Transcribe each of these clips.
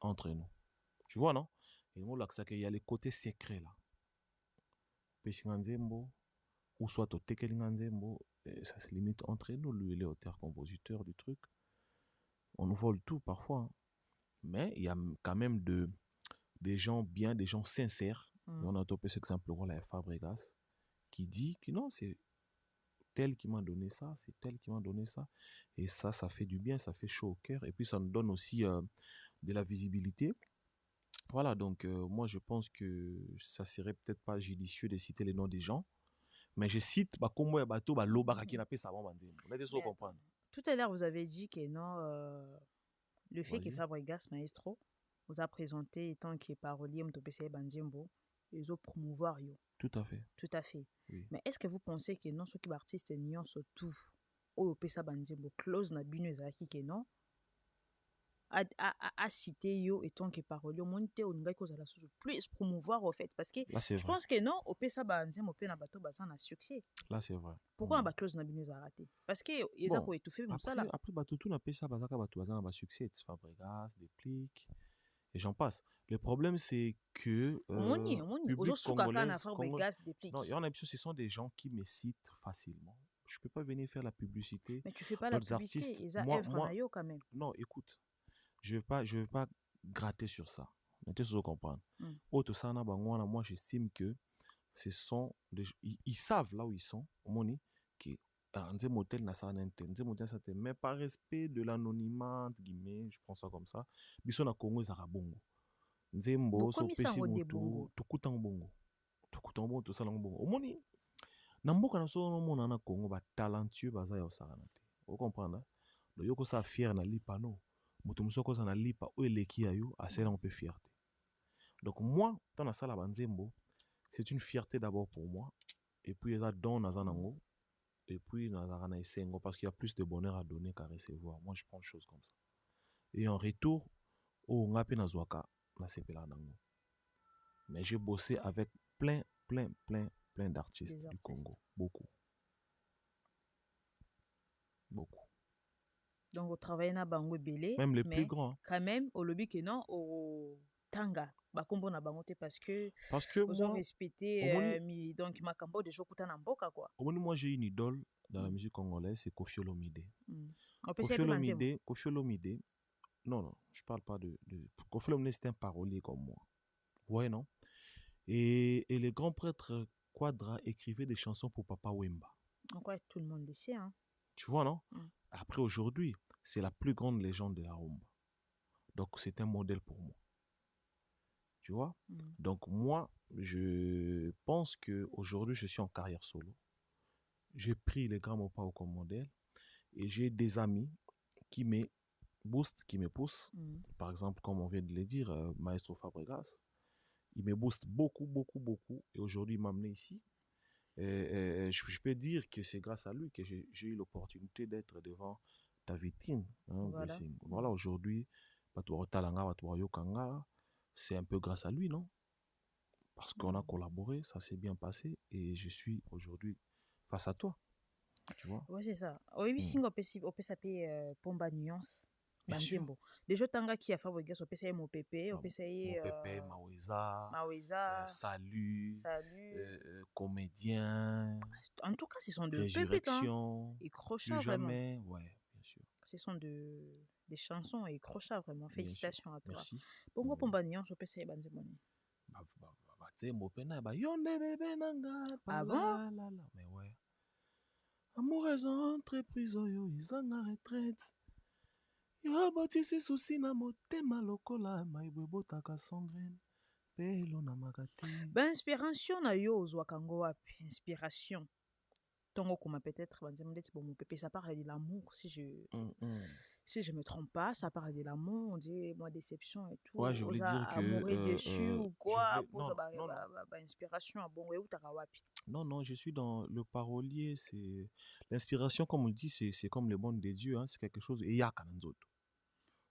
entre nous. Tu vois, non? Et nous, là, il y a les côtés secrets, là. Ou soit au Tekelinganzembo, ça se limite entre nous. Lui, il est auteur-compositeur du truc. On nous vole tout parfois. Hein. Mais il y a quand même des gens bien, des gens sincères. On a topé cet exemple, voilà, Fabregas, qui dit que non, c'est tel qui m'a donné ça, c'est tel qui m'a donné ça. Et ça fait du bien, ça fait chaud au cœur. Et puis, ça nous donne aussi de la visibilité. Voilà, donc moi, je pense que ça serait peut-être pas judicieux de citer les noms des gens. Mais je cite, comme bateau, l'obara qui n'a pas ça, on a des comprendre. Tout à l'heure, vous avez dit que non, le fait que Fabregas Maestro vous a présenté étant que parolier Mtopese Bandiembo, ils ont promouvoir yo. Tout à fait. Tout à fait. Oui. Mais est-ce que vous pensez que non, ceux qui artistes n'y surtout au Pesa Bandiembo close na bino ezaki que non à citer yo étant que parolier monte on nga cause la sous plus promouvoir au fait parce que là, je pense que non au Pesa Bandiembo pe na bato basan na succès. Là c'est vrai. Pourquoi ba close na bino raté? Parce que ils a ko étouffer après, ça là. Après bato tout na Pesa bazaka bato basan na succès, Fabregas, Déplique et j'en passe. Le problème, c'est que public congolais, non, il y en a ce sont des gens qui me citent facilement. Je peux pas venir faire la publicité. Mais tu fais pas la publicité, artistes. ils ont quand même. Non, écoute, je vais pas gratter sur ça. Tu dois comprendre. Autre ça moi j'estime que ce sont ils savent là où ils sont. Moni qui mais par respect de l'anonymat guillemets, je prends ça comme ça. Biso na Congo Zarabongo. Nzembo so pesi moto tukutango bongo. Tukutango bongo to salango bongo. Omoni na mboka na so no mona na Congo ba talentueux baza ya osala na te. Vous comprenez? Do yoko sa fier na lipa no. Moto musoko sa na lipa o eleki ya yo asela on peut fierté. Donc moi, dans la salle à Banzembo, c'est une fierté d'abord pour moi et puis il y a don nazanango et puis nazarana esengo parce qu'il y a plus de bonheur à donner qu'à recevoir. Moi je prends les choses comme ça. Et en retour, oh ngape nazwaka na sepela nango. Mais j'ai bossé avec plein d'artistes du Congo. Beaucoup. Donc, vous travaillez dans Bango Belé. Même les plus grands. Quand même, au lobby que non, au Tanga. Bakombo na bangote parce que vous ont respecté donc makambo de jokuta na mboka quoi. Moi j'ai une idole dans la musique congolaise, c'est Koffi Olomide. Koffi Olomide. Non, je parle pas de Koffi Olomide, c'est un parolier comme moi. Vous voyez, non? Et le grand prêtre Quadra écrivait des chansons pour Papa Wemba. En quoi tout le monde le sait, hein? Tu vois, non? Après, aujourd'hui, c'est la plus grande légende de la rumba. Donc, c'est un modèle pour moi. Tu vois? Donc, moi, je pense qu'aujourd'hui, je suis en carrière solo. J'ai pris les grands Mopao comme modèle et j'ai des amis qui me boostent, qui me poussent. Par exemple, comme on vient de le dire, Maestro Fabregas, il me booste beaucoup. Et aujourd'hui, il m'a amené ici. Je peux dire que c'est grâce à lui que j'ai eu l'opportunité d'être devant ta vitrine. Hein, voilà aujourd'hui, c'est un peu grâce à lui, non? Parce qu'on a collaboré, ça s'est bien passé et je suis aujourd'hui face à toi. Tu vois? Oui, c'est ça. Oui, si on peut s'appeler Pomba Nuance. Banzembo. Déjà, tanga qui a fait Fabregas, on peut essayer Mopepe, on peut essayer Maweza, Salut, Comédien. En tout cas, ce sont de Résurrection. Et crochat vraiment. Ouais, bien sûr. Ce sont des chansons et crochats vraiment. Félicitations à toi. Merci. Bongo Pomba Nuance, on peut essayer Banzembo. Ah bon? Mais ouais. Amoureuse entreprise, ils ont la retraite. Yobotisi susi na motema lokola maibwe botaka sangraine pelo na makati. Inspiration na yo ozwaka ngo wapi? Inspiration. Tongo kuma peut-être banzemo ndeti bon Mopepe ça parle de l'amour si je me trompe pas, ça parle de l'amour, on dit moi déception et tout. Ouais, je voulais dire que amoureux déçu ou quoi non. Inspiration à bon utaka wapi. Non, je suis dans le parolier, c'est l'inspiration comme on dit c'est comme le bon de Dieu hein, c'est quelque chose et yaka nanzoto.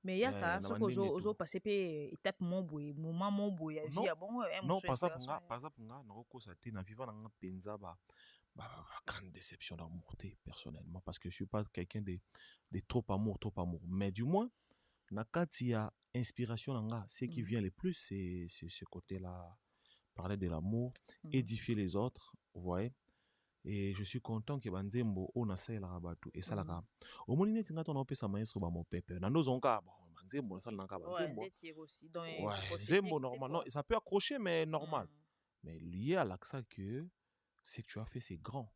Mais yaka ce que ozo passer pe étape mon boy moment mon boy ya vie bon non pas ça pour nga noko sa te na vivant nga penza grande déception d'amour personnellement parce que je suis pas quelqu'un de trop amour mais du moins Nakati ya inspiration nanga, ce qui vient le plus, c'est ce côté-là, parler de l'amour, édifier les autres, vous voyez. Et je suis content que banzembo on a ça la rabatu et ça la ka. Au moins neti ngata on a pesa maestro ba mo pepe. Na nos onka banzembo ça nanga banzembo. Ouais, zembo normalement, ça peut accrocher mais normal. Mais lié à l'accent que ce que tu as fait c'est grand.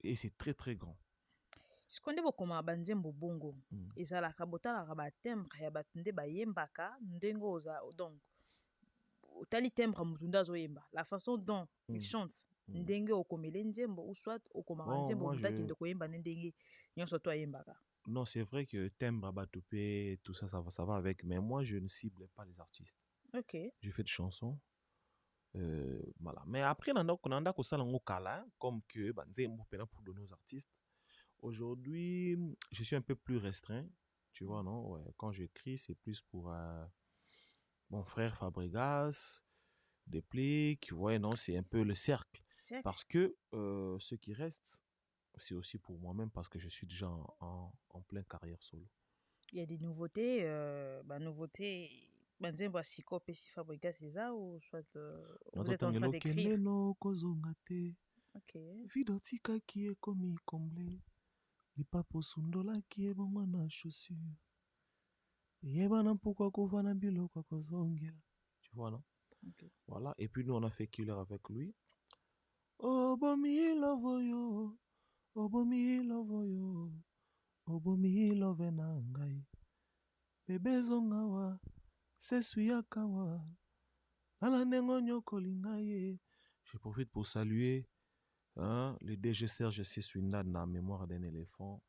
Et c'est très très grand. Sikonde bokoma banzembo bongo ezalaka botalaka ba timbre ya bato nde bayembaka ndengo oza donc otali timbre mutunda zoyemba la façon dont il chante ndenge okomele nzembo ou soit okomaka nzembo mutaki nde koyemba ndenge nyonso to ayembaka. Non, c'est vrai que timbre batopé tout ça ça va avec mais moi je ne cible pas les artistes. OK. Je fais des chansons. Voilà. Mais après nanda ko sala ngo kala comme que banzembo pena pour donner aux artistes. Aujourd'hui, je suis un peu plus restreint, tu vois, non? Ouais, quand j'écris, c'est plus pour mon frère Fabregas, Despliques, ouais, non, c'est un peu le cercle. Parce que ce qui reste, c'est aussi pour moi-même parce que je suis déjà en pleine carrière solo. Il y a des nouveautés, banzembo siko pesi Fabregas eza ou soit vous êtes en train d'écrire? OK. Vidotika qui est comme comblé. Lipapo sundola qui est bon na chaussure. Yebana pourquoi kovana biloko kozongela. Tu vois non? Okay. Voilà, et puis nous on a fait Killer avec lui. Obomi love yo. Obomi love yo. Obomi love na ngai. Bebe zongawa. Sesuyakawa. Ala nengo nyokolinga ye. Je profite pour saluer le DG Serge Sessuinda na mémoire d'un éléphant.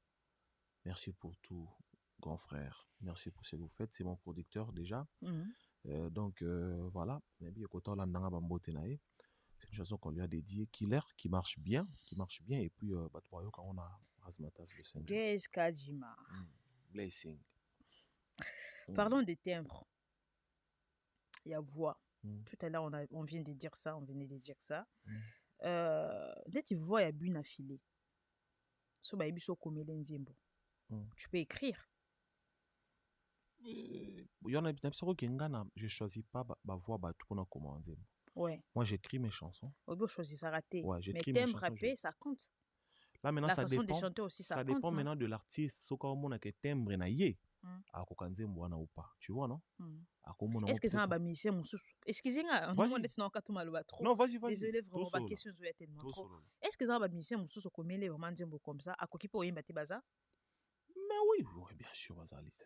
Merci pour tout, grand frère. Merci pour ce que vous faites. C'est mon producteur déjà. Donc voilà. C'est une chanson qu'on lui a dédiée. Killer, qui marche bien. Et puis, quand on a Razmatas le single. Gaze Kajima. Blessing. Parlons des timbres. Il y a voix. Tout à l'heure, on vient de dire ça. Dès tu vois, il y a une affilée. So, bah, il komele nzembo. Tu peux écrire. Je choisis pas ma voix pour commenter. Ouais. Moi, j'écris mes chansons. Au choisis ça raté. Ouais, mais thème rappé, ça compte. Là, maintenant, la façon de chanter aussi, ça compte. Ça dépend maintenant de l'artiste. Ce qu'on a que thème na yé. Ou pas. Tu vois, non? Est-ce que ça va musicien mususu? Excusez-moi, non, vas-y. Désolé, vraiment, ma question est tellement trop. Est-ce que ça va musicien mususu komele vraiment nzembo comme ça? Akoki po yemba te baza? Mais oui, bien sûr, Azalis.